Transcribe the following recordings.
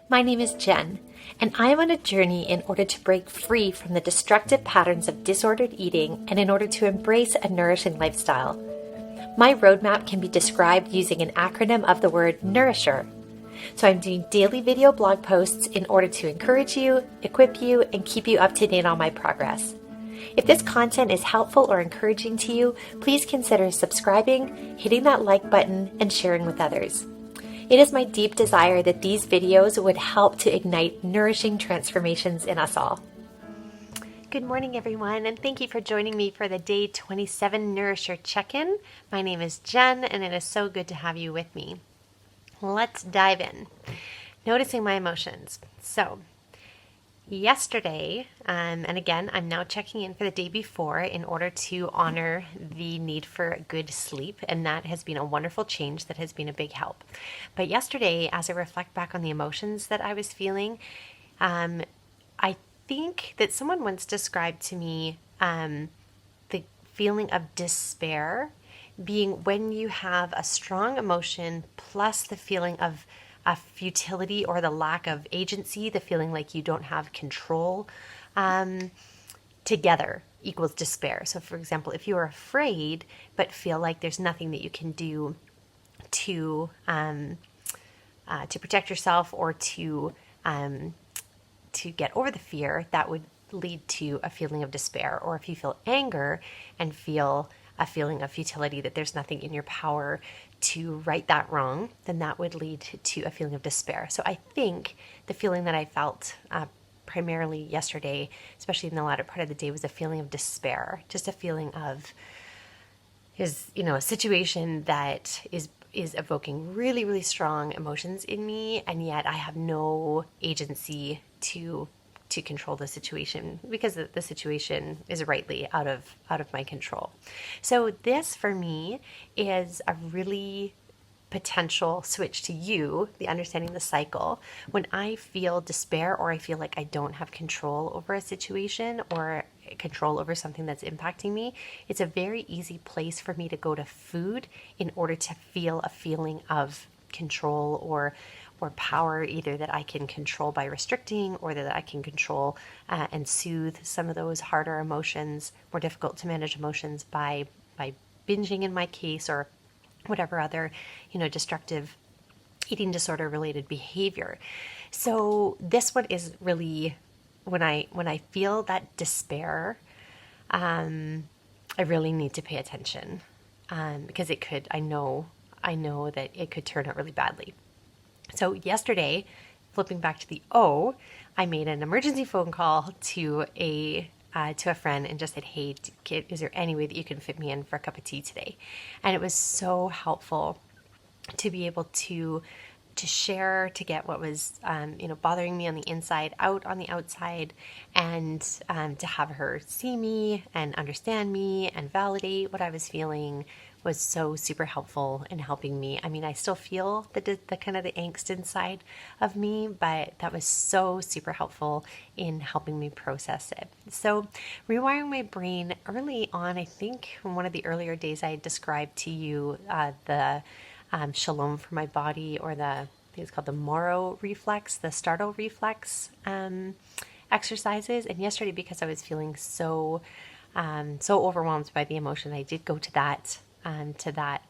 My name is Jen, and I am on a journey in order to break free from the destructive patterns of disordered eating and in order to embrace a nourishing lifestyle. My roadmap can be described using an acronym of the word Nourisher. So I'm doing daily video blog posts in order to encourage you, equip you, and keep you up to date on my progress. If this content is helpful or encouraging to you, please consider subscribing, hitting that like button, and sharing with others. It is my deep desire that these videos would help to ignite nourishing transformations in us all. Good morning, everyone, and thank you for joining me for the Day 27 Nourisher Check In. My name is Jen, and it is so good to have you with me. Let's dive in. Noticing my emotions. So, yesterday, and again, I'm now checking in for the day before in order to honor the need for good sleep, and that has been a wonderful change that has been a big help. But yesterday, as I reflect back on the emotions that I was feeling, I think that someone once described to me the feeling of despair being when you have a strong emotion plus the feeling of futility or the lack of agency, the feeling like you don't have control, together equals despair. So, for example, if you are afraid but feel like there's nothing that you can do to protect yourself or to get over the fear, that would lead to a feeling of despair. Or if you feel anger and feel a feeling of futility, that there's nothing in your power to right that wrong, then that would lead to a feeling of despair. So I think the feeling that I felt primarily yesterday, especially in the latter part of the day, was a feeling of despair. Just a feeling of a situation that is evoking really, really strong emotions in me, and yet I have no agency to control the situation because the situation is rightly out of my control. So this for me is a really potential switch to you, the understanding the cycle. When I feel despair or I feel like I don't have control over a situation or control over something that's impacting me, it's a very easy place for me to go to food in order to feel a feeling of control or power, either that I can control by restricting or that I can control and soothe some of those harder emotions, more difficult to manage emotions by binging in my case, or whatever other, destructive eating disorder related behavior. So this one is really when I feel that despair, I really need to pay attention because I know that it could turn out really badly. So yesterday, flipping back to the O, I made an emergency phone call to a friend and just said, "Hey, kid, is there any way that you can fit me in for a cup of tea today?" And it was so helpful to be able to share, to get what was bothering me on the inside out on the outside, and to have her see me and understand me and validate what I was feeling was so super helpful in helping me. I mean, I still feel the kind of the angst inside of me, but that was so super helpful in helping me process it. So rewiring my brain early on, I think in one of the earlier days I described to you the shalom for my body, or I think it's called the Moro reflex, the Startle Reflex exercises. And yesterday, because I was feeling so overwhelmed by the emotion, I did go to that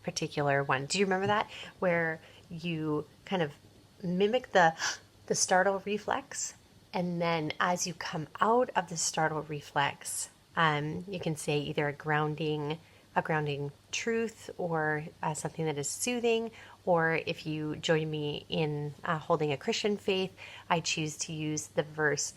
particular one. Do you remember that, where you kind of mimic the startle reflex, and then as you come out of the startle reflex, you can say either a grounding truth, or something that is soothing, or if you join me in holding a Christian faith, I choose to use the verse,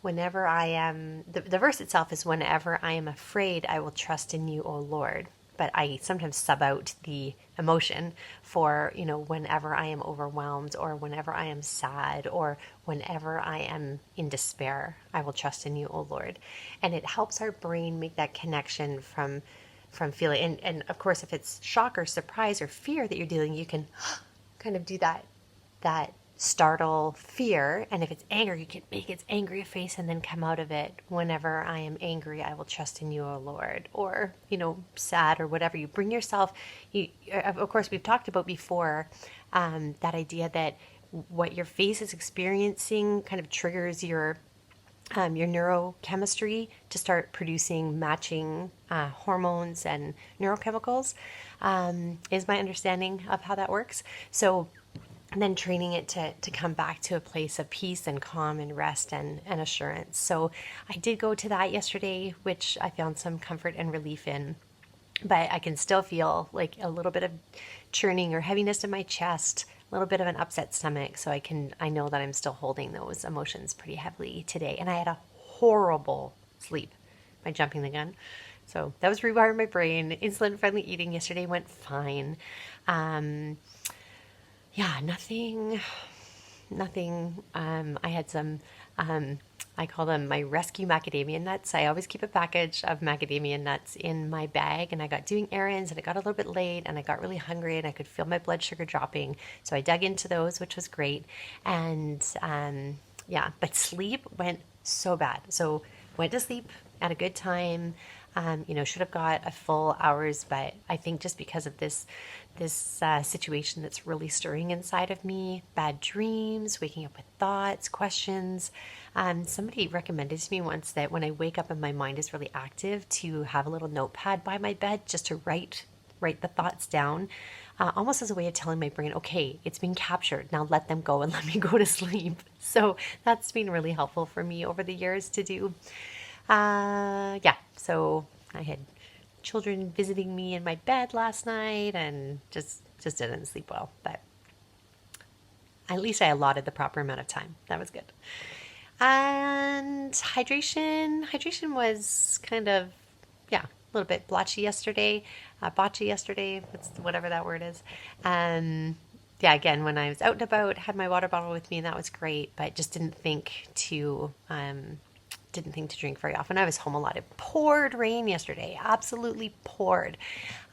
whenever I am, the verse itself is, "Whenever I am afraid, I will trust in you, O Lord." But I sometimes sub out the emotion for, whenever I am overwhelmed, or whenever I am sad, or whenever I am in despair, I will trust in you, O Lord. And it helps our brain make that connection from feeling. And of course, if it's shock or surprise or fear that you're dealing, you can kind of do that startle fear. And if it's anger, you can make its angry face and then come out of it. "Whenever I am angry, I will trust in you, O Lord." Or, sad or whatever. You bring yourself, of course, we've talked about before, that idea that what your face is experiencing kind of triggers your neurochemistry to start producing matching hormones and neurochemicals, is my understanding of how that works. So then training it to come back to a place of peace and calm and rest and assurance. So I did go to that yesterday, which I found some comfort and relief in. But I can still feel like a little bit of churning or heaviness in my chest, a little bit of an upset stomach. So I know that I'm still holding those emotions pretty heavily today. And I had a horrible sleep by jumping the gun. So that was rewiring my brain. Insulin friendly eating yesterday went fine. Yeah, nothing. I had some, I call them my rescue macadamia nuts. I always keep a package of macadamia nuts in my bag, and I got doing errands and it got a little bit late and I got really hungry and I could feel my blood sugar dropping. So I dug into those, which was great. And yeah, but sleep went so bad. So went to sleep at a good time. Should have got a full hours, but I think just because of this situation that's really stirring inside of me, bad dreams, waking up with thoughts, questions. Somebody recommended to me once that when I wake up and my mind is really active, to have a little notepad by my bed just to write the thoughts down, almost as a way of telling my brain, okay, it's been captured. Now let them go and let me go to sleep. So that's been really helpful for me over the years to do. Yeah, so I had children visiting me in my bed last night and just didn't sleep well, but at least I allotted the proper amount of time. That was good. And hydration was kind of, yeah, a little bit botchy yesterday, whatever that word is. Yeah, again, when I was out and about, had my water bottle with me, and that was great, but just didn't think to drink very often. I was home a lot. It poured rain yesterday, absolutely poured.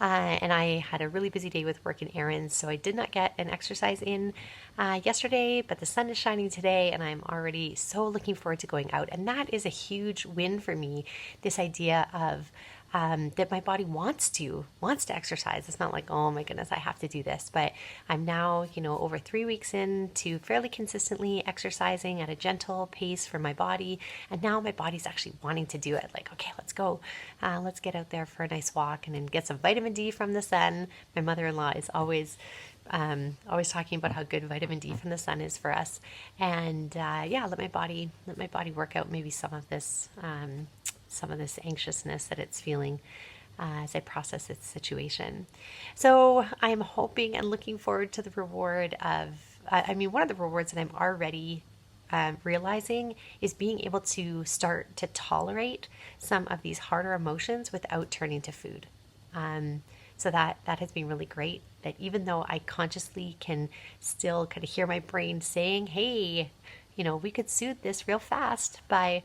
And I had a really busy day with work and errands, so I did not get an exercise in yesterday, but the sun is shining today and I'm already so looking forward to going out. And that is a huge win for me, this idea of that my body wants to exercise. It's not like, oh my goodness, I have to do this. But I'm now, over 3 weeks into fairly consistently exercising at a gentle pace for my body. And now my body's actually wanting to do it. Like, okay, let's go. Let's get out there for a nice walk and then get some vitamin D from the sun. My mother-in-law is always talking about how good vitamin D from the sun is for us. And yeah, let my body work out maybe some of this anxiousness that it's feeling as I process its situation. So I'm hoping and looking forward to the reward of, one of the rewards that I'm already realizing is being able to start to tolerate some of these harder emotions without turning to food. So that has been really great, that even though I consciously can still kind of hear my brain saying, hey, we could soothe this real fast by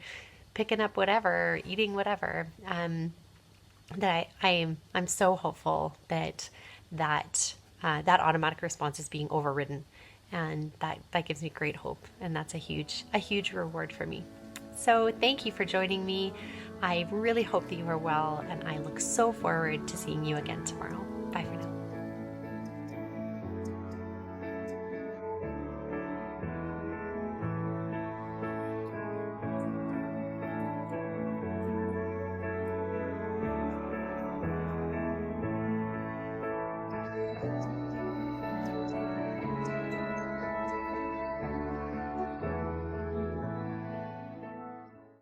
picking up whatever, eating whatever, that I'm so hopeful that automatic response is being overridden, and that gives me great hope, and that's a huge reward for me. So thank you for joining me. I really hope that you are well, and I look so forward to seeing you again tomorrow.